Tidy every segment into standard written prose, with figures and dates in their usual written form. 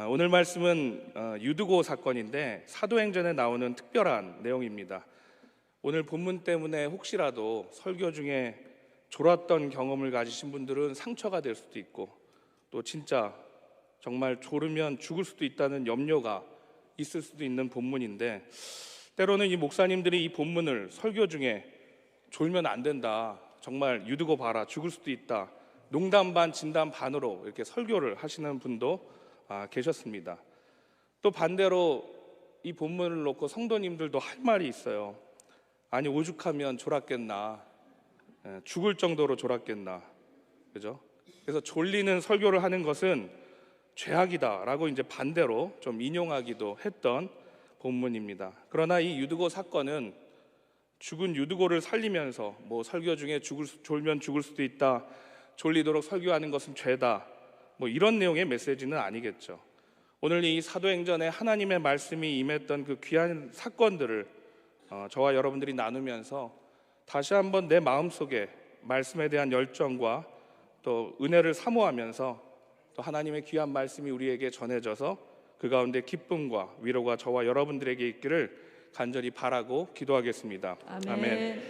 오늘 말씀은 유드고 사건인데 사도행전에 나오는 특별한 내용입니다. 오늘 본문 때문에 혹시라도 설교 중에 졸았던 경험을 가지신 분들은 상처가 될 수도 있고, 또 진짜 정말 졸으면 죽을 수도 있다는 염려가 있을 수도 있는 본문인데, 때로는 이 목사님들이 이 본문을 설교 중에 졸면 안 된다, 정말 유드고 봐라, 죽을 수도 있다, 농담 반 진담 반으로 이렇게 설교를 하시는 분도 계셨습니다. 또 반대로 이 본문을 놓고 성도님들도 할 말이 있어요. 아니, 오죽하면 졸았겠나, 죽을 정도로 졸았겠나, 그죠? 그래서 졸리는 설교를 하는 것은 죄악이다라고 이제 반대로 좀 인용하기도 했던 본문입니다. 그러나 이 유드고 사건은 죽은 유드고를 살리면서 설교 중에 졸면 죽을 수도 있다, 졸리도록 설교하는 것은 죄다, 이런 내용의 메시지는 아니겠죠. 오늘 이 사도행전에 하나님의 말씀이 임했던 그 귀한 사건들을 저와 여러분들이 나누면서 다시 한번 내 마음속에 말씀에 대한 열정과 또 은혜를 사모하면서 또 하나님의 귀한 말씀이 우리에게 전해져서 그 가운데 기쁨과 위로가 저와 여러분들에게 있기를 간절히 바라고 기도하겠습니다. 아멘.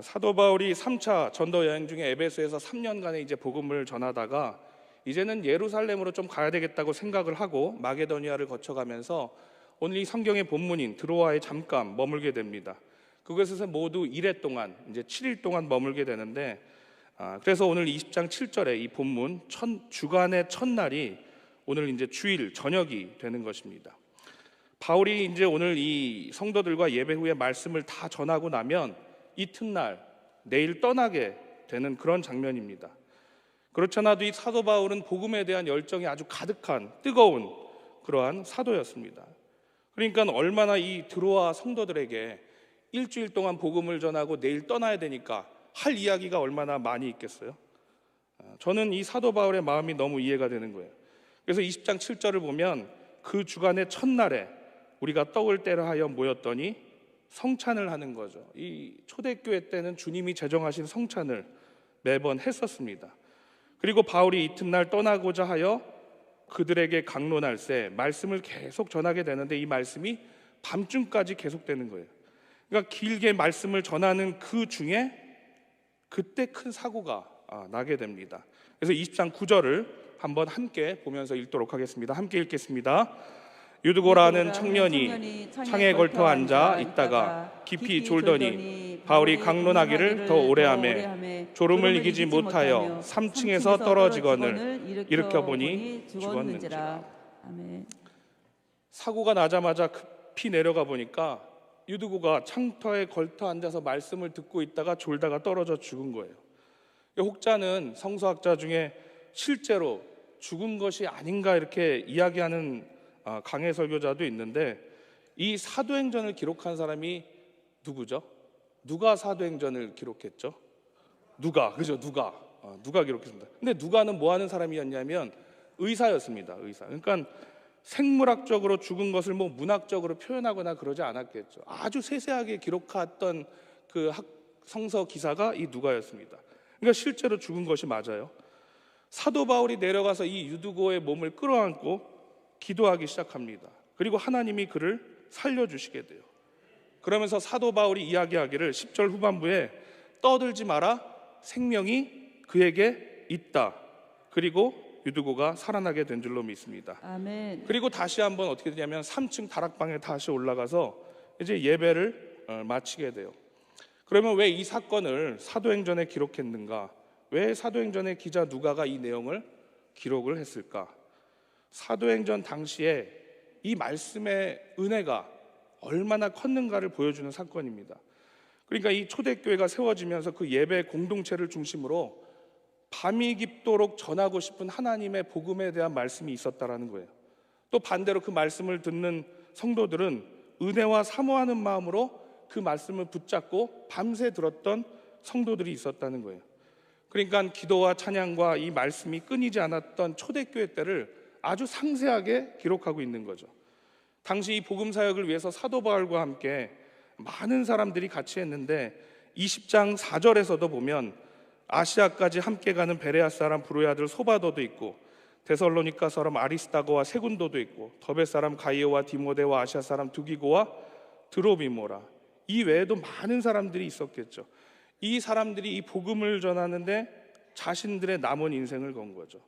사도 바울이 3차 전도 여행 중에 에베소에서 3년간의 이제 복음을 전하다가 이제는 예루살렘으로 좀 가야 되겠다고 생각을 하고 마게도니아를 거쳐가면서 오늘 이 성경의 본문인 드로아에 잠깐 머물게 됩니다. 그곳에서 모두 1회 동안 이제 7일 동안 머물게 되는데, 그래서 오늘 20장 7절에 이 본문 주간의 첫날이 오늘 이제 주일 저녁이 되는 것입니다. 바울이 이제 오늘 이 성도들과 예배 후에 말씀을 다 전하고 나면 이튿날 내일 떠나게 되는 그런 장면입니다. 그렇잖아도 이 사도 바울은 복음에 대한 열정이 아주 가득한 뜨거운 그러한 사도였습니다. 그러니까 얼마나 이 드로아 성도들에게 일주일 동안 복음을 전하고 내일 떠나야 되니까 할 이야기가 얼마나 많이 있겠어요. 저는 이 사도 바울의 마음이 너무 이해가 되는 거예요. 그래서 20장 7절을 보면 그 주간의 첫날에 우리가 떡을 떼려 하여 모였더니 성찬을 하는 거죠. 이 초대교회 때는 주님이 제정하신 성찬을 매번 했었습니다. 그리고 바울이 이튿날 떠나고자 하여 그들에게 강론할새 말씀을 계속 전하게 되는데 이 말씀이 밤중까지 계속되는 거예요. 그러니까 길게 말씀을 전하는 그 중에 그때 큰 사고가 나게 됩니다. 그래서 20장 9절을 한번 함께 보면서 읽도록 하겠습니다. 함께 읽겠습니다. 유드고라는 청년이 창에 걸터 앉아 있다가 깊이 졸더니 바울이 강론하기를 더 오래 하매 졸음을 이기지 못하여 3층에서 떨어지거늘 일으켜보니 죽었는지라. 사고가 나자마자 급히 내려가 보니까 유드고가 창터에 걸터 앉아서 말씀을 듣고 있다가 졸다가 떨어져 죽은 거예요. 혹자는 성서학자 중에 실제로 죽은 것이 아닌가 이렇게 이야기하는 강해 설교자도 있는데, 이 사도행전을 기록한 사람이 누구죠? 누가 사도행전을 기록했죠? 누가 기록했습니다. 근데 누가는 뭐 하는 사람이었냐면 의사였습니다. 의사. 그러니까 생물학적으로 죽은 것을 문학적으로 표현하거나 그러지 않았겠죠. 아주 세세하게 기록했던 그 성서 기사가 이 누가였습니다. 그러니까 실제로 죽은 것이 맞아요. 사도 바울이 내려가서 이 유드고의 몸을 끌어안고 기도하기 시작합니다. 그리고 하나님이 그를 살려주시게 돼요. 그러면서 사도 바울이 이야기하기를 10절 후반부에 떠들지 마라, 생명이 그에게 있다. 그리고 유드고가 살아나게 된 줄로 믿습니다. 아멘. 그리고 다시 한번 어떻게 되냐면 3층 다락방에 다시 올라가서 이제 예배를 마치게 돼요. 그러면 왜 이 사건을 사도행전에 기록했는가? 왜 사도행전의 기자 누가가 이 내용을 기록을 했을까? 사도행전 당시에 이 말씀의 은혜가 얼마나 컸는가를 보여주는 사건입니다. 그러니까 이 초대교회가 세워지면서 그 예배 공동체를 중심으로 밤이 깊도록 전하고 싶은 하나님의 복음에 대한 말씀이 있었다라는 거예요. 또 반대로 그 말씀을 듣는 성도들은 은혜와 사모하는 마음으로 그 말씀을 붙잡고 밤새 들었던 성도들이 있었다는 거예요. 그러니까 기도와 찬양과 이 말씀이 끊이지 않았던 초대교회 때를 아주 상세하게 기록하고 있는 거죠. 당시 이 복음 사역을 위해서 사도 바울과 함께 많은 사람들이 같이 했는데 20장 4절에서도 보면 아시아까지 함께 가는 베레아 사람 브로의 아들 소바도도 있고 데살로니가 사람 아리스다고와 세군도도 있고, 더베 사람 가이오와 디모데와 아시아 사람 두기고와 드로비모라. 이 외에도 많은 사람들이 있었겠죠. 이 사람들이 이 복음을 전하는데 자신들의 남은 인생을 건 거죠.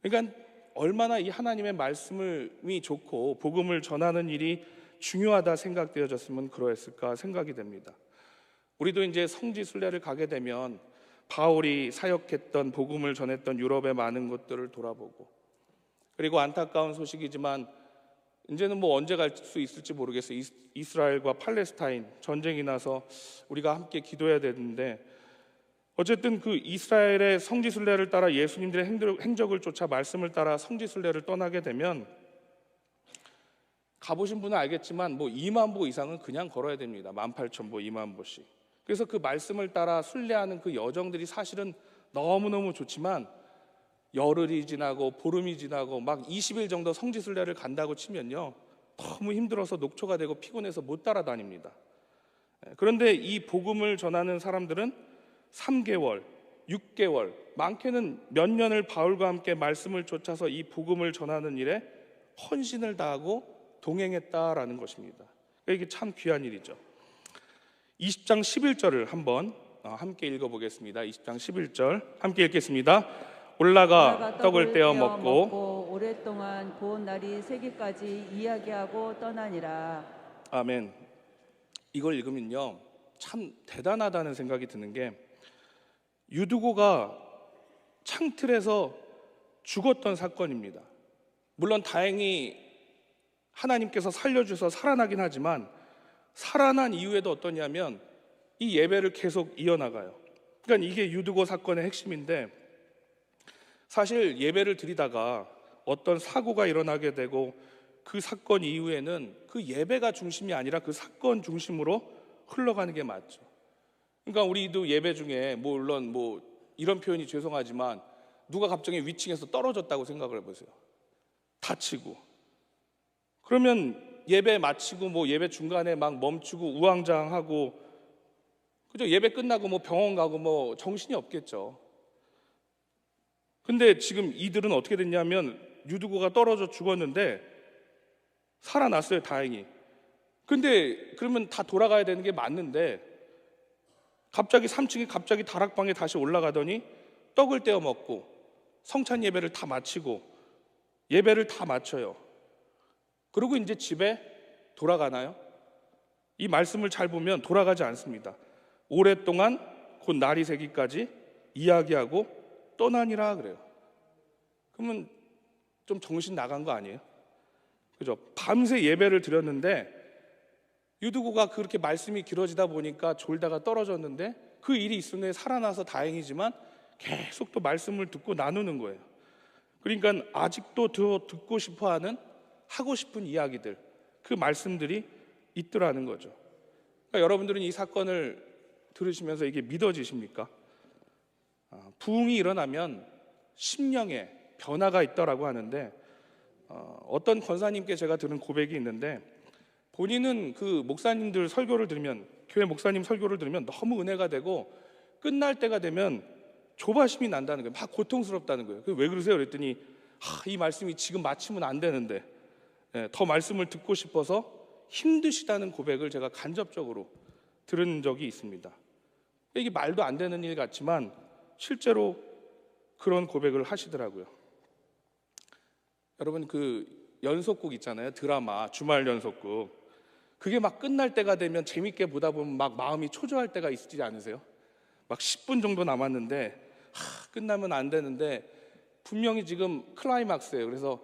그러니까 얼마나 이 하나님의 말씀이 좋고 복음을 전하는 일이 중요하다 생각되어졌으면 그러했을까 생각이 됩니다. 우리도 이제 성지 순례를 가게 되면 바울이 사역했던 복음을 전했던 유럽의 많은 곳들을 돌아보고, 그리고 안타까운 소식이지만 이제는 뭐 언제 갈 수 있을지 모르겠어요. 이스라엘과 팔레스타인 전쟁이 나서 우리가 함께 기도해야 되는데, 어쨌든 그 이스라엘의 성지 순례를 따라 예수님들의 행적을 쫓아 말씀을 따라 성지 순례를 떠나게 되면, 가보신 분은 알겠지만 뭐 2만 보 이상은 그냥 걸어야 됩니다. 18,000보, 2만 보씩. 그래서 그 말씀을 따라 순례하는 그 여정들이 사실은 너무너무 좋지만, 열흘이 지나고 보름이 지나고 막 20일 정도 성지 순례를 간다고 치면요, 너무 힘들어서 녹초가 되고 피곤해서 못 따라다닙니다. 그런데 이 복음을 전하는 사람들은 3개월, 6개월, 많게는 몇 년을 바울과 함께 말씀을 쫓아서 이 복음을 전하는 일에 헌신을 다하고 동행했다라는 것입니다. 이게 참 귀한 일이죠. 20장 11절을 한번 함께 읽어보겠습니다. 20장 11절 함께 읽겠습니다. 올라가 떡을 떼어 먹고 오랫동안 본 날이 새기까지 이야기하고 떠나니라. 아멘. 이걸 읽으면요, 참 대단하다는 생각이 드는 게, 유두고가 창틀에서 죽었던 사건입니다. 물론 다행히 하나님께서 살려주셔서 살아나긴 하지만, 살아난 이후에도 어떠냐면 이 예배를 계속 이어나가요. 그러니까 이게 유두고 사건의 핵심인데, 사실 예배를 드리다가 어떤 사고가 일어나게 되고 그 사건 이후에는 그 예배가 중심이 아니라 그 사건 중심으로 흘러가는 게 맞죠. 그러니까 우리도 예배 중에 물론 뭐 이런 표현이 죄송하지만 누가 갑자기 위층에서 떨어졌다고 생각을 해보세요. 다치고. 그러면 예배 마치고 뭐 예배 중간에 막 멈추고 우왕좌왕하고, 그죠? 예배 끝나고 뭐 병원 가고 뭐 정신이 없겠죠. 근데 지금 이들은 어떻게 됐냐면, 유두고가 떨어져 죽었는데 살아났어요, 다행히. 근데 그러면 다 돌아가야 되는 게 맞는데, 갑자기 3층에 갑자기 다락방에 다시 올라가더니 떡을 떼어 먹고 성찬 예배를 다 마치고 예배를 다 마쳐요. 그리고 이제 집에 돌아가나요? 이 말씀을 잘 보면 돌아가지 않습니다. 오랫동안 곧 날이 새기까지 이야기하고 떠나니라 그래요. 그러면 좀 정신 나간 거 아니에요? 그죠? 밤새 예배를 드렸는데 유두고가 그렇게 말씀이 길어지다 보니까 졸다가 떨어졌는데, 그 일이 있으면 살아나서 다행이지만 계속 또 말씀을 듣고 나누는 거예요. 그러니까 아직도 더 듣고 싶어하는, 하고 싶은 이야기들, 그 말씀들이 있더라는 거죠. 그러니까 여러분들은 이 사건을 들으시면서 이게 믿어지십니까? 부흥이 일어나면 심령에 변화가 있다라고 하는데, 어떤 권사님께 제가 들은 고백이 있는데, 본인은 그 목사님들 설교를 들으면, 교회 목사님 설교를 들으면 너무 은혜가 되고 끝날 때가 되면 조바심이 난다는 거예요. 막 고통스럽다는 거예요. 왜 그러세요? 그랬더니 이 말씀이 지금 마치면 안 되는데 더 말씀을 듣고 싶어서 힘드시다는 고백을 제가 간접적으로 들은 적이 있습니다. 이게 말도 안 되는 일 같지만 실제로 그런 고백을 하시더라고요. 여러분, 그 연속극 있잖아요. 드라마 주말 연속극. 그게 막 끝날 때가 되면 재밌게 보다 보면 막 마음이 초조할 때가 있지 않으세요? 막 10분 정도 남았는데 끝나면 안 되는데 분명히 지금 클라이막스예요. 그래서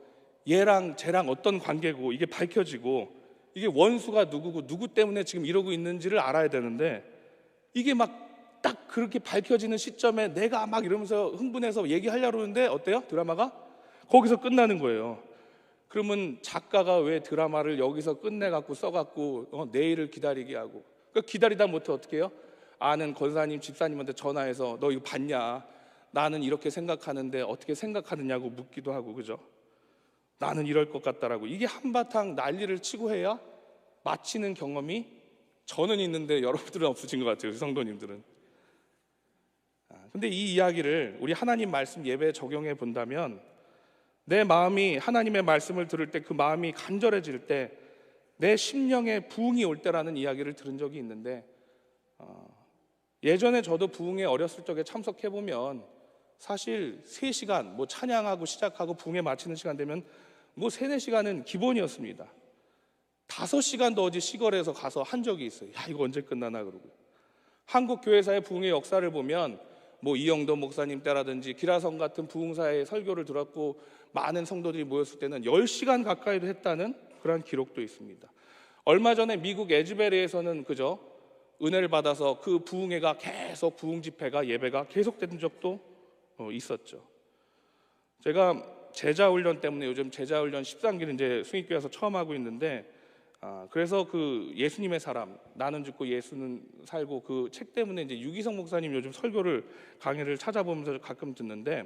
얘랑 쟤랑 어떤 관계고 이게 밝혀지고, 이게 원수가 누구고 누구 때문에 지금 이러고 있는지를 알아야 되는데, 이게 막 딱 그렇게 밝혀지는 시점에 내가 막 이러면서 흥분해서 얘기하려고 하는데 어때요? 드라마가 거기서 끝나는 거예요. 그러면 작가가 왜 드라마를 여기서 끝내갖고 써갖고 내일을 기다리게 하고, 그러니까 기다리다 못해 어떻게 해요? 아는 권사님, 집사님한테 전화해서 너 이거 봤냐? 나는 이렇게 생각하는데 어떻게 생각하느냐고 묻기도 하고, 그죠? 나는 이럴 것 같다라고. 이게 한바탕 난리를 치고 해야 마치는 경험이 저는 있는데 여러분들은 없으신 것 같아요, 성도님들은. 근데 이 이야기를 우리 하나님 말씀 예배에 적용해 본다면 내 마음이 하나님의 말씀을 들을 때 그 마음이 간절해질 때 내 심령에 부흥이 올 때라는 이야기를 들은 적이 있는데, 예전에 저도 부흥회 어렸을 적에 참석해 보면 사실 3시간 뭐 찬양하고 시작하고 부흥회 마치는 시간 되면 뭐 3, 4시간은 기본이었습니다. 5시간도 어디 시골에서 가서 한 적이 있어요. 야, 이거 언제 끝나나 그러고. 한국 교회사의 부흥회 역사를 보면 뭐 이영도 목사님 때라든지 기라성 같은 부흥사의 설교를 들었고 많은 성도들이 모였을 때는 10시간 가까이도 했다는 그런 기록도 있습니다. 얼마 전에 미국 에즈베리에서는 그저 은혜를 받아서 그 부흥회가 계속 부흥 집회가 예배가 계속된 적도 있었죠. 제가 제자훈련 때문에 요즘 제자훈련 13기를 이제 숭익교회에서 처음 하고 있는데, 그래서 그 예수님의 사람, 나는 죽고 예수는 살고 그 책 때문에 이제 유기성 목사님 요즘 설교를 강의를 찾아보면서 가끔 듣는데,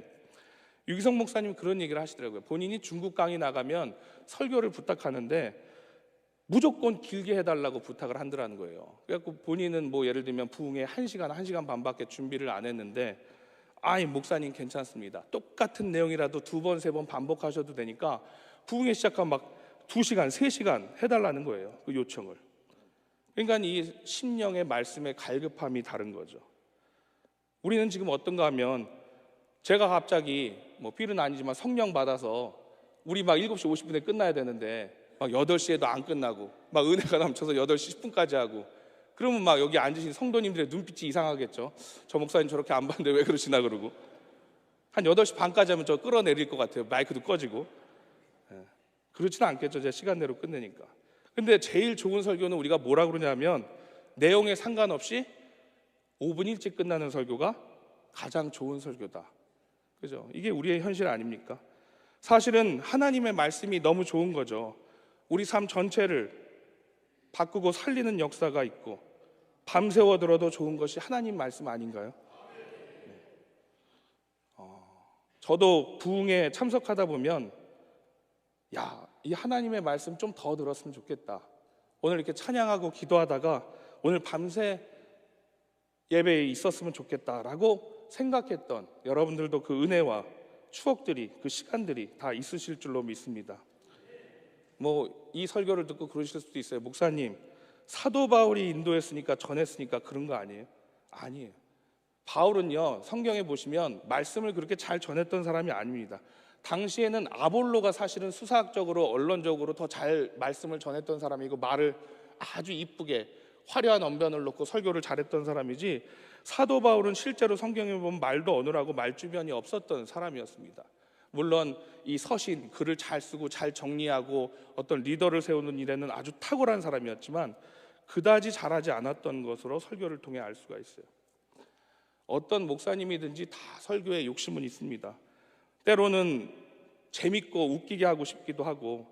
유기성 목사님 그런 얘기를 하시더라고요. 본인이 중국 강의 나가면 설교를 부탁하는데 무조건 길게 해달라고 부탁을 한다는 거예요. 그래갖고 본인은 뭐 예를 들면 부흥회 1시간, 1시간 반밖에 준비를 안 했는데, 아이 목사님 괜찮습니다. 똑같은 내용이라도 2번, 3번 반복하셔도 되니까 부흥회 시작하면 막 2시간, 3시간 해달라는 거예요. 그 요청을. 그러니까 이 심령의 말씀의 갈급함이 다른 거죠. 우리는 지금 어떤가 하면 제가 갑자기 뭐 필은 아니지만 성령 받아서 우리 막 7시 50분에 끝나야 되는데 막 8시에도 안 끝나고 막 은혜가 넘쳐서 8시 10분까지 하고, 그러면 막 여기 앉으신 성도님들의 눈빛이 이상하겠죠. 저 목사님 저렇게 안 봤는데 왜 그러시나 그러고, 한 8시 반까지 하면 저 끌어내릴 것 같아요. 마이크도 꺼지고. 그렇지는 않겠죠. 제 시간대로 끝내니까. 근데 제일 좋은 설교는 우리가 뭐라 그러냐면 내용에 상관없이 5분 일찍 끝나는 설교가 가장 좋은 설교다. 그죠? 이게 우리의 현실 아닙니까? 사실은 하나님의 말씀이 너무 좋은 거죠. 우리 삶 전체를 바꾸고 살리는 역사가 있고 밤새워 들어도 좋은 것이 하나님 말씀 아닌가요? 저도 부흥에 참석하다 보면 야, 이 하나님의 말씀 좀 더 들었으면 좋겠다. 오늘 이렇게 찬양하고 기도하다가 오늘 밤새 예배에 있었으면 좋겠다라고 생각했던 여러분들도 그 은혜와 추억들이, 그 시간들이 다 있으실 줄로 믿습니다. 뭐 이 설교를 듣고 그러실 수도 있어요. 목사님, 사도 바울이 인도했으니까 전했으니까 그런 거 아니에요? 아니에요. 바울은요, 성경에 보시면 말씀을 그렇게 잘 전했던 사람이 아닙니다. 당시에는 아볼로가 사실은 수사학적으로 언론적으로 더 잘 말씀을 전했던 사람이고 말을 아주 이쁘게 화려한 언변을 놓고 설교를 잘했던 사람이지, 사도 바울은 실제로 성경에 보면 말도 어눌하고 말주변이 없었던 사람이었습니다. 물론 이 서신, 글을 잘 쓰고 잘 정리하고 어떤 리더를 세우는 일에는 아주 탁월한 사람이었지만 그다지 잘하지 않았던 것으로 설교를 통해 알 수가 있어요. 어떤 목사님이든지 다 설교에 욕심은 있습니다. 때로는 재밌고 웃기게 하고 싶기도 하고,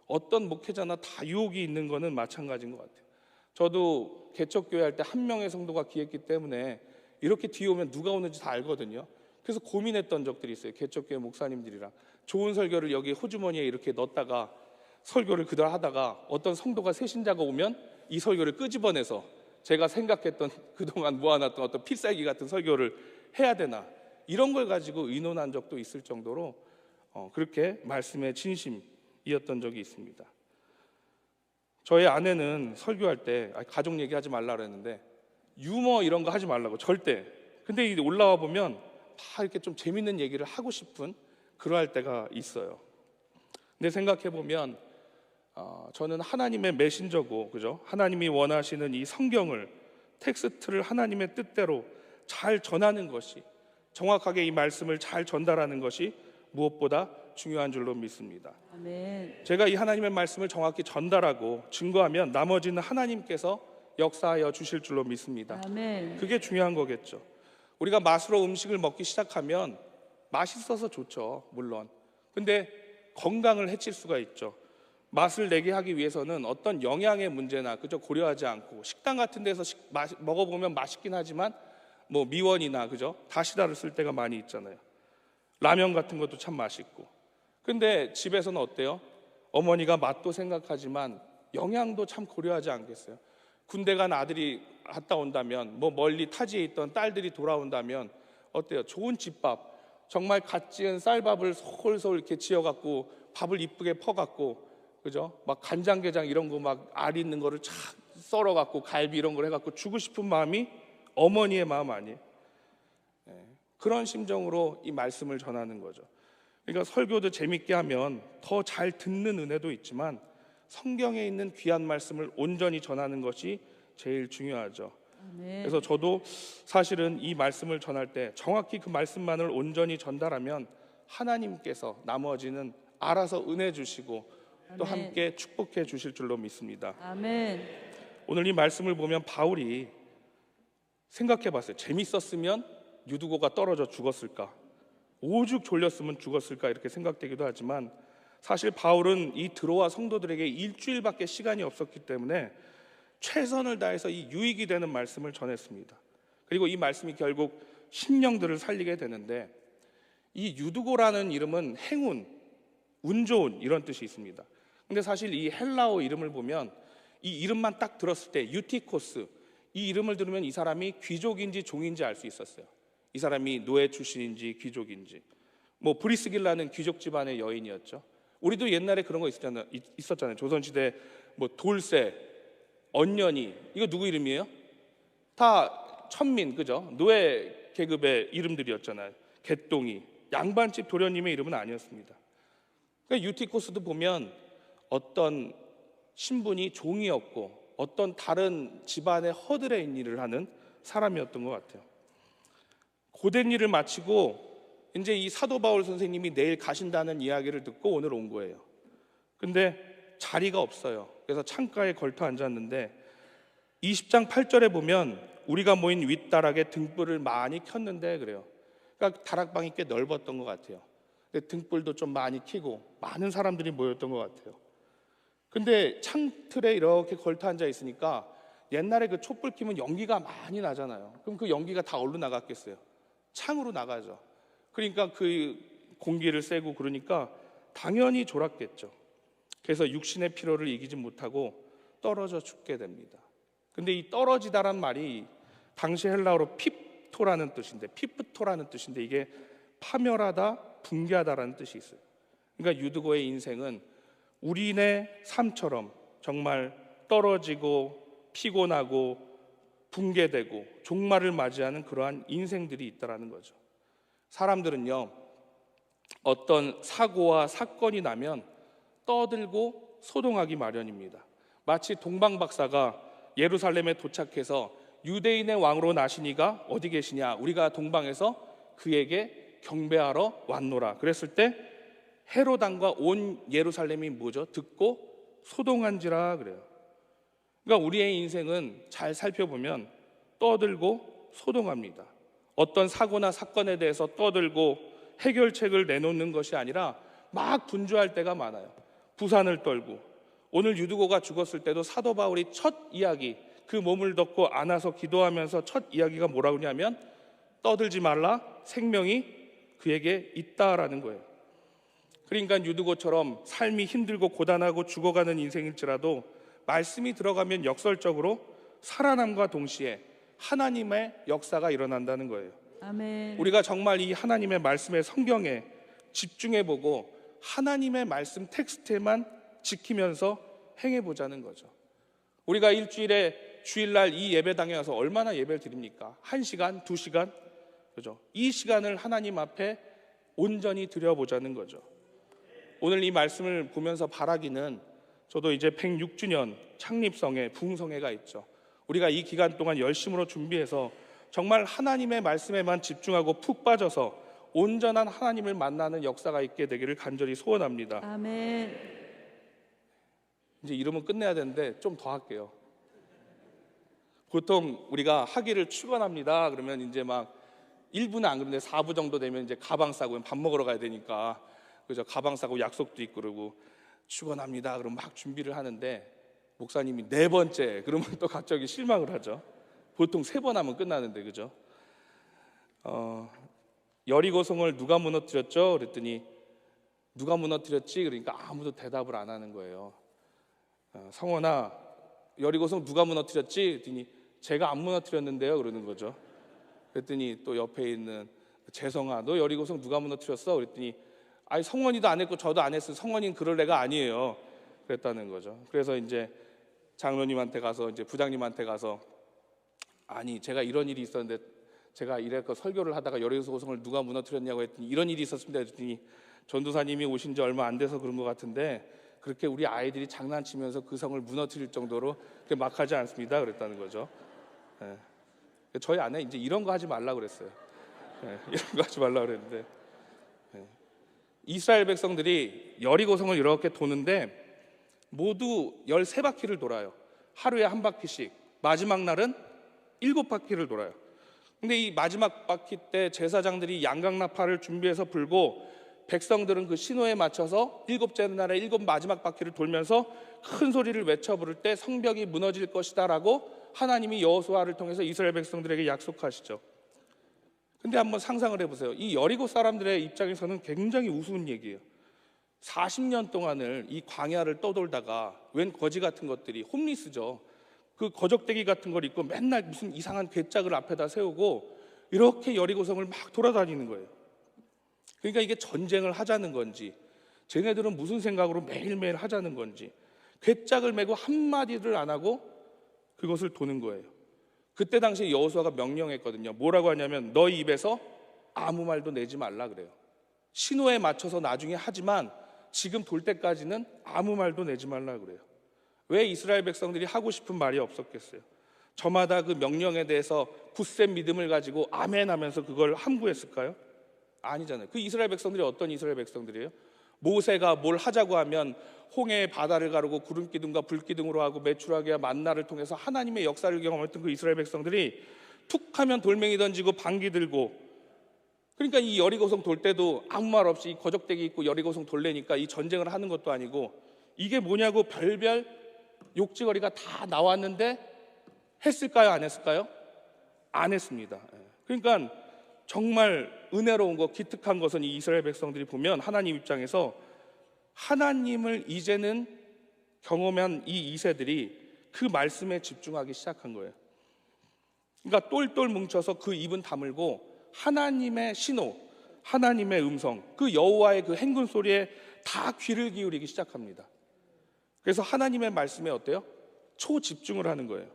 어떤 목회자나 다 유혹이 있는 거는 마찬가지인 것 같아요. 저도 개척교회 할 때 한 명의 성도가 귀했기 때문에 이렇게 뒤에 오면 누가 오는지 다 알거든요. 그래서 고민했던 적들이 있어요. 개척교회 목사님들이랑 좋은 설교를 여기 호주머니에 이렇게 넣었다가 설교를 그대로 하다가 어떤 성도가 새신자가 오면 이 설교를 끄집어내서 제가 생각했던 그동안 모아놨던 어떤 필살기 같은 설교를 해야 되나, 이런 걸 가지고 의논한 적도 있을 정도로 그렇게 말씀에 진심이었던 적이 있습니다. 저희 아내는 설교할 때 가족 얘기하지 말라 그랬는데 유머 이런 거 하지 말라고 절대. 근데 이제 올라와 보면 다 이렇게 좀 재밌는 얘기를 하고 싶은 그러할 때가 있어요. 근데 생각해 보면 저는 하나님의 메신저고, 그죠? 하나님이 원하시는 이 성경을, 텍스트를 하나님의 뜻대로 잘 전하는 것이, 정확하게 이 말씀을 잘 전달하는 것이 무엇보다 중요한 줄로 믿습니다. 아멘. 제가 이 하나님의 말씀을 정확히 전달하고 증거하면 나머지는 하나님께서 역사하여 주실 줄로 믿습니다. 아멘. 그게 중요한 거겠죠. 우리가 맛으로 음식을 먹기 시작하면 맛있어서 좋죠, 물론. 근데 건강을 해칠 수가 있죠. 맛을 내게 하기 위해서는 어떤 영양의 문제나 그저 고려하지 않고, 식당 같은 데서 먹어보면 맛있긴 하지만 뭐 미원이나 그죠, 다시다를 쓸 때가 많이 있잖아요. 라면 같은 것도 참 맛있고. 근데 집에서는 어때요? 어머니가 맛도 생각하지만 영양도 참 고려하지 않겠어요? 군대 간 아들이 갔다 온다면, 뭐 멀리 타지에 있던 딸들이 돌아온다면 어때요? 좋은 집밥, 정말 갓 지은 쌀밥을 솔솔 이렇게 지어갖고 밥을 이쁘게 퍼갖고, 그죠? 막 간장게장 이런 거 막 알 있는 거를 착 썰어갖고 갈비 이런 걸 해갖고 주고 싶은 마음이 어머니의 마음 아니에요? 그런 심정으로 이 말씀을 전하는 거죠. 그러니까 설교도 재밌게 하면 더 잘 듣는 은혜도 있지만 성경에 있는 귀한 말씀을 온전히 전하는 것이 제일 중요하죠. 아멘. 그래서 저도 사실은 이 말씀을 전할 때 정확히 그 말씀만을 온전히 전달하면 하나님께서 나머지는 알아서 은혜 주시고 또 아멘. 함께 축복해 주실 줄로 믿습니다. 아멘. 오늘 이 말씀을 보면 바울이 생각해 봤어요. 재밌었으면 유두고가 떨어져 죽었을까? 오죽 졸렸으면 죽었을까? 이렇게 생각되기도 하지만 사실 바울은 이 드로아 성도들에게 일주일밖에 시간이 없었기 때문에 최선을 다해서 이 유익이 되는 말씀을 전했습니다. 그리고 이 말씀이 결국 심령들을 살리게 되는데, 이 유두고라는 이름은 행운, 운 좋은 이런 뜻이 있습니다. 근데 사실 이 헬라어 이름을 보면 이 이름만 딱 들었을 때 유티코스, 이 이름을 들으면 이 사람이 귀족인지 종인지 알 수 있었어요. 이 사람이 노예 출신인지 귀족인지. 뭐 브리스길라는 귀족 집안의 여인이었죠. 우리도 옛날에 그런 거 있었잖아요. 조선시대 뭐 돌쇠, 언년이, 이거 누구 이름이에요? 다 천민, 그죠? 노예 계급의 이름들이었잖아요. 개똥이, 양반집 도련님의 이름은 아니었습니다. 그러니까 유티코스도 보면 어떤 신분이 종이었고 어떤 다른 집안의 허들에 있는 일을 하는 사람이었던 것 같아요. 고된 일을 마치고 이제 이 사도 바울 선생님이 내일 가신다는 이야기를 듣고 오늘 온 거예요. 근데 자리가 없어요. 그래서 창가에 걸터 앉았는데 20장 8절에 보면 우리가 모인 윗다락에 등불을 많이 켰는데 그래요. 그러니까 다락방이 꽤 넓었던 것 같아요. 근데 등불도 좀 많이 켜고 많은 사람들이 모였던 것 같아요. 근데 창틀에 이렇게 걸터 앉아 있으니까 옛날에 그 촛불 켜면 연기가 많이 나잖아요. 그럼 그 연기가 다 어디로 나갔겠어요? 창으로 나가죠. 그러니까 그 공기를 쐬고 그러니까 당연히 졸았겠죠. 그래서 육신의 피로를 이기지 못하고 떨어져 죽게 됩니다. 근데 이 떨어지다란 말이 당시 헬라어로 핍토라는 뜻인데, 피프토라는 뜻인데 이게 파멸하다, 붕괴하다라는 뜻이 있어요. 그러니까 유드고의 인생은 우리네 삶처럼 정말 떨어지고 피곤하고 붕괴되고 종말을 맞이하는 그러한 인생들이 있다라는 거죠. 사람들은요, 어떤 사고와 사건이 나면 떠들고 소동하기 마련입니다. 마치 동방 박사가 예루살렘에 도착해서 유대인의 왕으로 나시니가 어디 계시냐, 우리가 동방에서 그에게 경배하러 왔노라 그랬을 때 헤롯 왕과 온 예루살렘이 뭐죠? 듣고 소동한지라 그래요. 그러니까 우리의 인생은 잘 살펴보면 떠들고 소동합니다. 어떤 사고나 사건에 대해서 떠들고 해결책을 내놓는 것이 아니라 막 분주할 때가 많아요. 부산을 떨고, 오늘 유두고가 죽었을 때도 사도 바울이 첫 이야기, 그 몸을 덮고 안아서 기도하면서 첫 이야기가 뭐라고 하냐면 떠들지 말라, 생명이 그에게 있다라는 거예요. 그러니까 유두고처럼 삶이 힘들고 고단하고 죽어가는 인생일지라도 말씀이 들어가면 역설적으로 살아남과 동시에 하나님의 역사가 일어난다는 거예요. 아멘. 우리가 정말 이 하나님의 말씀의 성경에 집중해보고 하나님의 말씀 텍스트에만 지키면서 행해보자는 거죠. 우리가 일주일에 주일날 이 예배당에 와서 얼마나 예배를 드립니까? 1시간, 2시간? 그죠? 이 시간을 하나님 앞에 온전히 드려보자는 거죠. 오늘 이 말씀을 보면서 바라기는, 저도 이제 106주년 창립성회, 부흥성회가 있죠. 우리가 이 기간 동안 열심으로 준비해서 정말 하나님의 말씀에만 집중하고 푹 빠져서 온전한 하나님을 만나는 역사가 있게 되기를 간절히 소원합니다. 아멘. 이제 이러면 끝내야 되는데 좀 더 할게요. 보통 우리가 학위를 축원합니다 그러면 이제 막 1부는 안 그런데 4부 정도 되면 이제 가방 싸고 밥 먹으러 가야 되니까, 그죠? 가방 싸고 약속도 있고 그러고 축원합니다 그러면 막 준비를 하는데 목사님이 4번째 그러면 또 갑자기 실망을 하죠. 보통 3번 하면 끝나는데, 그죠? 여리고성을 누가 무너뜨렸죠? 그랬더니 누가 무너뜨렸지? 그러니까 아무도 대답을 안 하는 거예요. 성원아, 여리고성 누가 무너뜨렸지? 그랬더니 제가 안 무너뜨렸는데요 그러는 거죠. 그랬더니 또 옆에 있는 재성아, 너 여리고성 누가 무너뜨렸어? 그랬더니 아니 성원이도 안 했고 저도 안 했어요. 성원이는 그럴 애가 아니에요. 그랬다는 거죠. 그래서 이제 장로님한테 가서 이제 부장님한테 가서 아니 제가 이런 일이 있었는데 제가 이래서 설교를 하다가 여리고성을 누가 무너뜨렸냐고 했더니 이런 일이 있었습니다. 했더니 전도사님이 오신 지 얼마 안 돼서 그런 것 같은데 그렇게 우리 아이들이 장난치면서 그 성을 무너뜨릴 정도로 그렇게 막하지 않습니다. 그랬다는 거죠. 예. 저희 아내 이제 이런 거 하지 말라 그랬어요. 예. 이런 거 하지 말라 그랬는데 예. 이스라엘 백성들이 여리고성을 이렇게 도는데 모두 13바퀴를 돌아요. 하루에 한 바퀴씩. 마지막 날은 7바퀴를 돌아요. 근데 이 마지막 바퀴 때 제사장들이 양강나팔을 준비해서 불고 백성들은 그 신호에 맞춰서 7째 날에 7 마지막 바퀴를 돌면서 큰 소리를 외쳐 부를 때 성벽이 무너질 것이다 라고 하나님이 여호수아를 통해서 이스라엘 백성들에게 약속하시죠. 근데 한번 상상을 해보세요. 이 여리고 사람들의 입장에서는 굉장히 우스운 얘기예요. 40년 동안을 이 광야를 떠돌다가 웬 거지 같은 것들이 홈리스죠. 그 거적대기 같은 걸 입고 맨날 무슨 이상한 괴짝을 앞에다 세우고 이렇게 여리고성을 막 돌아다니는 거예요. 그러니까 이게 전쟁을 하자는 건지 쟤네들은 무슨 생각으로 매일매일 하자는 건지 괴짝을 메고 한마디를 안 하고 그것을 도는 거예요. 그때 당시에 여호수아가 명령했거든요. 뭐라고 하냐면 너희 입에서 아무 말도 내지 말라 그래요. 신호에 맞춰서 나중에 하지만 지금 돌 때까지는 아무 말도 내지 말라 그래요. 왜 이스라엘 백성들이 하고 싶은 말이 없었겠어요? 저마다 그 명령에 대해서 굳센 믿음을 가지고 아멘 하면서 그걸 함구했을까요? 아니잖아요. 그 이스라엘 백성들이 어떤 이스라엘 백성들이에요? 모세가 뭘 하자고 하면 홍해의 바다를 가르고 구름기둥과 불기둥으로 하고 메추라기와 만나를 통해서 하나님의 역사를 경험했던 그 이스라엘 백성들이 툭 하면 돌멩이 던지고 방귀 들고, 그러니까 이 여리고성 돌 때도 아무 말 없이 거적대기 있고 여리고성 돌래니까 이 전쟁을 하는 것도 아니고 이게 뭐냐고 별별 욕지거리가 다 나왔는데 했을까요? 안 했을까요? 안 했습니다. 그러니까 정말 은혜로운 것, 기특한 것은 이 이스라엘 백성들이 보면 하나님 입장에서 하나님을 이제는 경험한 이 2세들이 그 말씀에 집중하기 시작한 거예요. 그러니까 똘똘 뭉쳐서 그 입은 다물고 하나님의 신호, 하나님의 음성, 그 여호와의 그 행군 소리에 다 귀를 기울이기 시작합니다. 그래서 하나님의 말씀에 어때요? 초집중을 하는 거예요.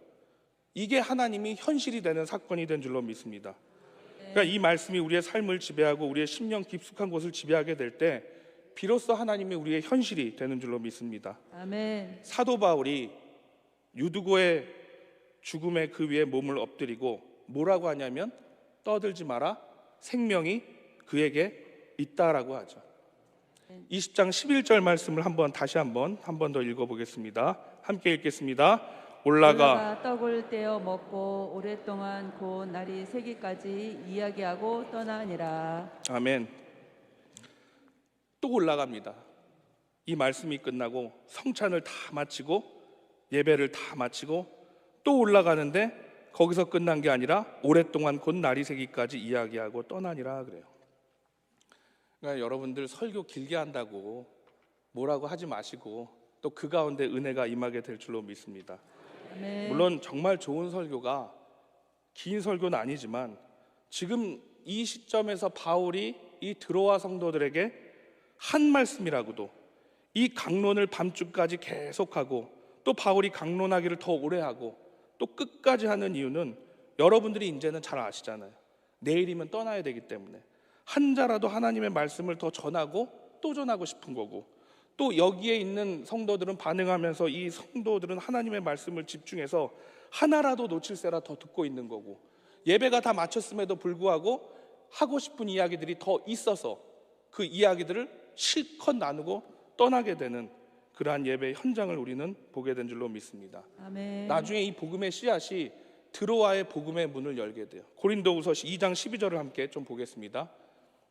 이게 하나님이 현실이 되는 사건이 된 줄로 믿습니다. 그러니까 이 말씀이 우리의 삶을 지배하고 우리의 심령 깊숙한 곳을 지배하게 될 때 비로소 하나님이 우리의 현실이 되는 줄로 믿습니다. 아멘. 사도 바울이 유두고의 죽음의 그 위에 몸을 엎드리고 뭐라고 하냐면 떠들지 마라, 생명이 그에게 있다라고 하죠. 20장 11절 말씀을 다시 한 번 더 읽어보겠습니다. 함께 읽겠습니다. 올라가 떡을 떼어 먹고 오랫동안 곧 날이 새기까지 이야기하고 떠나니라. 아멘. 또 올라갑니다. 이 말씀이 끝나고 성찬을 다 마치고 예배를 다 마치고 또 올라가는데 거기서 끝난 게 아니라 오랫동안 곧 날이 새기까지 이야기하고 떠나니라 그래요. 그러니까 여러분들 설교 길게 한다고 뭐라고 하지 마시고 또 그 가운데 은혜가 임하게 될 줄로 믿습니다. 아멘. 물론 정말 좋은 설교가 긴 설교는 아니지만 지금 이 시점에서 바울이 이 드로아 성도들에게 한 말씀이라고도 이 강론을 밤중까지 계속하고 또 바울이 강론하기를 더 오래 하고 또 끝까지 하는 이유는 여러분들이 이제는 잘 아시잖아요. 내일이면 떠나야 되기 때문에 한 자라도 하나님의 말씀을 더 전하고 또 전하고 싶은 거고, 또 여기에 있는 성도들은 반응하면서 이 성도들은 하나님의 말씀을 집중해서 하나라도 놓칠세라 더 듣고 있는 거고, 예배가 다 마쳤음에도 불구하고 하고 싶은 이야기들이 더 있어서 그 이야기들을 실컷 나누고 떠나게 되는 그러한 예배 현장을 우리는 보게 된 줄로 믿습니다. 아멘. 나중에 이 복음의 씨앗이 드로아의 복음의 문을 열게 돼요. 고린도후서 2장 12절을 함께 좀 보겠습니다.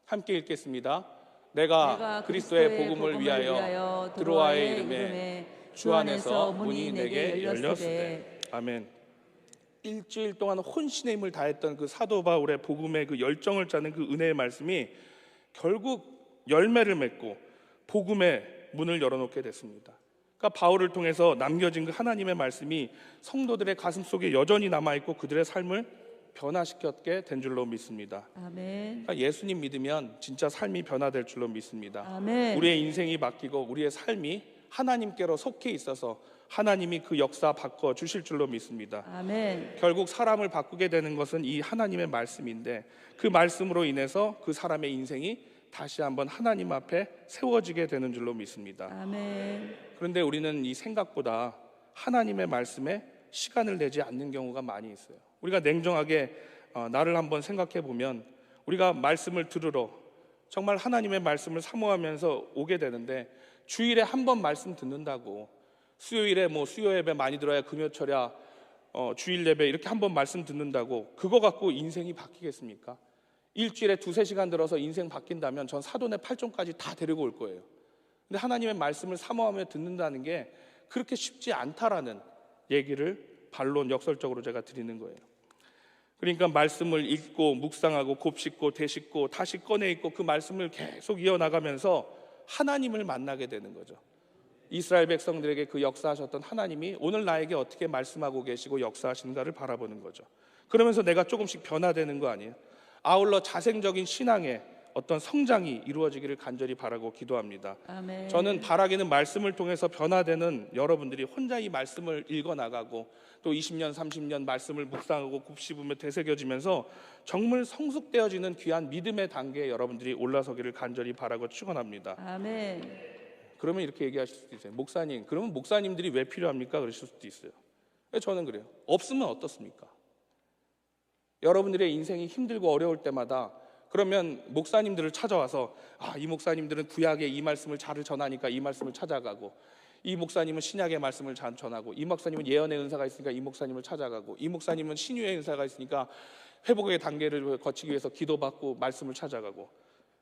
함께 읽겠습니다. 내가 그리스도의 복음을 위하여 드로아의 이름에 주 안에서 문이 내게 열렸으되. 아멘. 일주일 동안 혼신의 힘을 다했던 그 사도 바울의 복음의 그 열정을 짜는 그 은혜의 말씀이 결국 열매를 맺고 복음의 문을 열어놓게 됐습니다. 그러니까 바울을 통해서 남겨진 그 하나님의 말씀이 성도들의 가슴 속에 여전히 남아있고 그들의 삶을 변화시켰게 된 줄로 믿습니다. 아멘. 그러니까 예수님 믿으면 진짜 삶이 변화될 줄로 믿습니다. 아멘. 우리의 인생이 바뀌고 우리의 삶이 하나님께로 속해 있어서 하나님이 그 역사 바꿔 주실 줄로 믿습니다. 아멘. 결국 사람을 바꾸게 되는 것은 이 하나님의 말씀인데, 그 말씀으로 인해서 그 사람의 인생이 다시 한번 하나님 앞에 세워지게 되는 줄로 믿습니다. 아멘. 그런데 우리는 이 생각보다 하나님의 말씀에 시간을 내지 않는 경우가 많이 있어요. 우리가 냉정하게 나를 한번 생각해 보면, 우리가 말씀을 들으러 정말 하나님의 말씀을 사모하면서 오게 되는데, 주일에 한 번 말씀 듣는다고 수요일에 수요 예배 많이 들어야 금요철야 주일 예배 이렇게 한 번 말씀 듣는다고 그거 갖고 인생이 바뀌겠습니까? 일주일에 2-3시간 들어서 인생 바뀐다면 전 사돈의 8종까지 다 데리고 올 거예요. 근데 하나님의 말씀을 사모하며 듣는다는 게 그렇게 쉽지 않다라는 얘기를 반론 역설적으로 제가 드리는 거예요. 그러니까 말씀을 읽고 묵상하고 곱씹고 되씹고 다시 꺼내 읽고 그 말씀을 계속 이어나가면서 하나님을 만나게 되는 거죠. 이스라엘 백성들에게 그 역사하셨던 하나님이 오늘 나에게 어떻게 말씀하고 계시고 역사하시는가를 바라보는 거죠. 그러면서 내가 조금씩 변화되는 거 아니에요? 아울러 자생적인 신앙의 어떤 성장이 이루어지기를 간절히 바라고 기도합니다. 아멘. 저는 바라기는 말씀을 통해서 변화되는 여러분들이 혼자 이 말씀을 읽어나가고 또 20년 30년 말씀을 묵상하고 곱씹으며 되새겨지면서 정말 성숙되어지는 귀한 믿음의 단계에 여러분들이 올라서기를 간절히 바라고 축원합니다. 아멘. 그러면 이렇게 얘기하실 수도 있어요. 목사님, 그러면 목사님들이 왜 필요합니까? 그러실 수도 있어요. 저는 그래요. 없으면 어떻습니까? 여러분들의 인생이 힘들고 어려울 때마다 그러면 목사님들을 찾아와서 이 목사님들은 구약의 이 말씀을 잘 전하니까 이 말씀을 찾아가고, 이 목사님은 신약의 말씀을 잘 전하고, 이 목사님은 예언의 은사가 있으니까 이 목사님을 찾아가고, 이 목사님은 신유의 은사가 있으니까 회복의 단계를 거치기 위해서 기도받고 말씀을 찾아가고.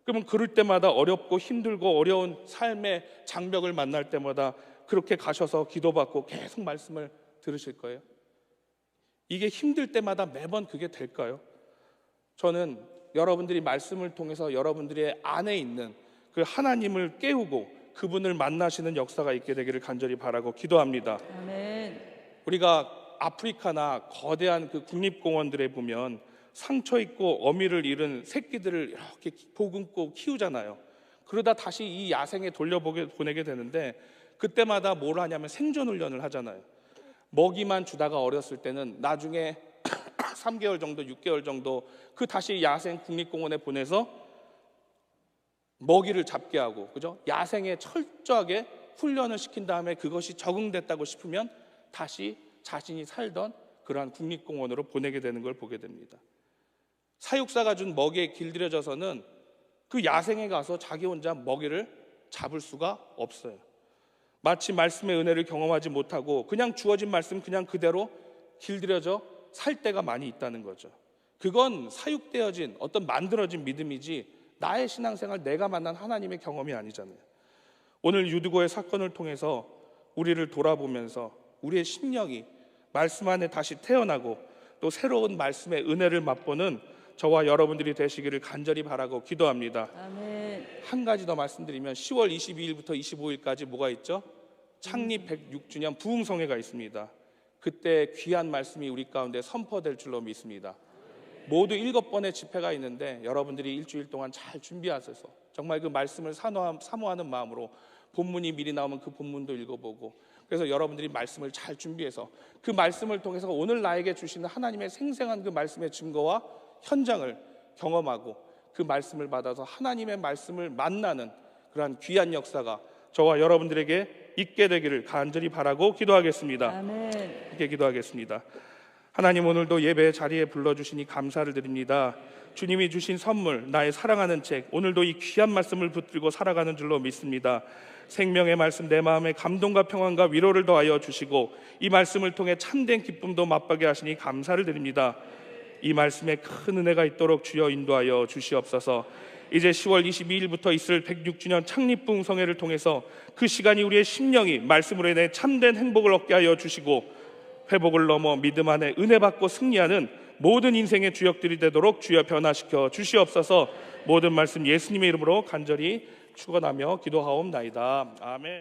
그러면 그럴 때마다 어렵고 힘들고 어려운 삶의 장벽을 만날 때마다 그렇게 가셔서 기도받고 계속 말씀을 들으실 거예요? 이게 힘들 때마다 매번 그게 될까요? 저는 여러분들이 말씀을 통해서 여러분들의 안에 있는 그 하나님을 깨우고 그분을 만나시는 역사가 있게 되기를 간절히 바라고 기도합니다. 아멘. 우리가 아프리카나 거대한 그 국립공원들에 보면 상처 입고 어미를 잃은 새끼들을 이렇게 보듬고 키우잖아요. 그러다 다시 이 야생에 보내게 되는데, 그때마다 뭘 하냐면 생존 훈련을 하잖아요. 먹이만 주다가 어렸을 때는 나중에 3개월 정도, 6개월 정도 그 다시 야생 국립공원에 보내서 먹이를 잡게 하고, 그죠? 야생에 철저하게 훈련을 시킨 다음에 그것이 적응됐다고 싶으면 다시 자신이 살던 그러한 국립공원으로 보내게 되는 걸 보게 됩니다. 사육사가 준 먹이에 길들여져서는 그 야생에 가서 자기 혼자 먹이를 잡을 수가 없어요. 마치 말씀의 은혜를 경험하지 못하고 그냥 주어진 말씀 그냥 그대로 길들여져 살 때가 많이 있다는 거죠. 그건 사육되어진 어떤 만들어진 믿음이지 나의 신앙생활, 내가 만난 하나님의 경험이 아니잖아요. 오늘 유드고의 사건을 통해서 우리를 돌아보면서 우리의 심령이 말씀 안에 다시 태어나고 또 새로운 말씀의 은혜를 맛보는 저와 여러분들이 되시기를 간절히 바라고 기도합니다. 아멘. 한 가지 더 말씀드리면 10월 22일부터 25일까지 뭐가 있죠? 창립 106주년 부흥성회가 있습니다. 그때 귀한 말씀이 우리 가운데 선포될 줄로 믿습니다. 모두 7번의 집회가 있는데 여러분들이 일주일 동안 잘 준비하셔서 정말 그 말씀을 사모하는 마음으로 본문이 미리 나오면 그 본문도 읽어보고, 그래서 여러분들이 말씀을 잘 준비해서 그 말씀을 통해서 오늘 나에게 주시는 하나님의 생생한 그 말씀의 증거와 현장을 경험하고 그 말씀을 받아서 하나님의 말씀을 만나는 그러한 귀한 역사가 저와 여러분들에게 있게 되기를 간절히 바라고 기도하겠습니다. 아멘. 함께 기도하겠습니다. 하나님, 오늘도 예배 자리에 불러주시니 감사를 드립니다. 주님이 주신 선물, 나의 사랑하는 책, 오늘도 이 귀한 말씀을 붙들고 살아가는 줄로 믿습니다. 생명의 말씀, 내 마음에 감동과 평안과 위로를 더하여 주시고 이 말씀을 통해 참된 기쁨도 맛보게 하시니 감사를 드립니다. 이 말씀에 큰 은혜가 있도록 주여 인도하여 주시옵소서. 이제 10월 22일부터 있을 106주년 창립부흥성회를 통해서 그 시간이 우리의 심령이 말씀으로 인해 참된 행복을 얻게 하여 주시고 회복을 넘어 믿음 안에 은혜 받고 승리하는 모든 인생의 주역들이 되도록 주여 변화시켜 주시옵소서. 모든 말씀 예수님의 이름으로 간절히 축원하며 기도하옵나이다. 아멘.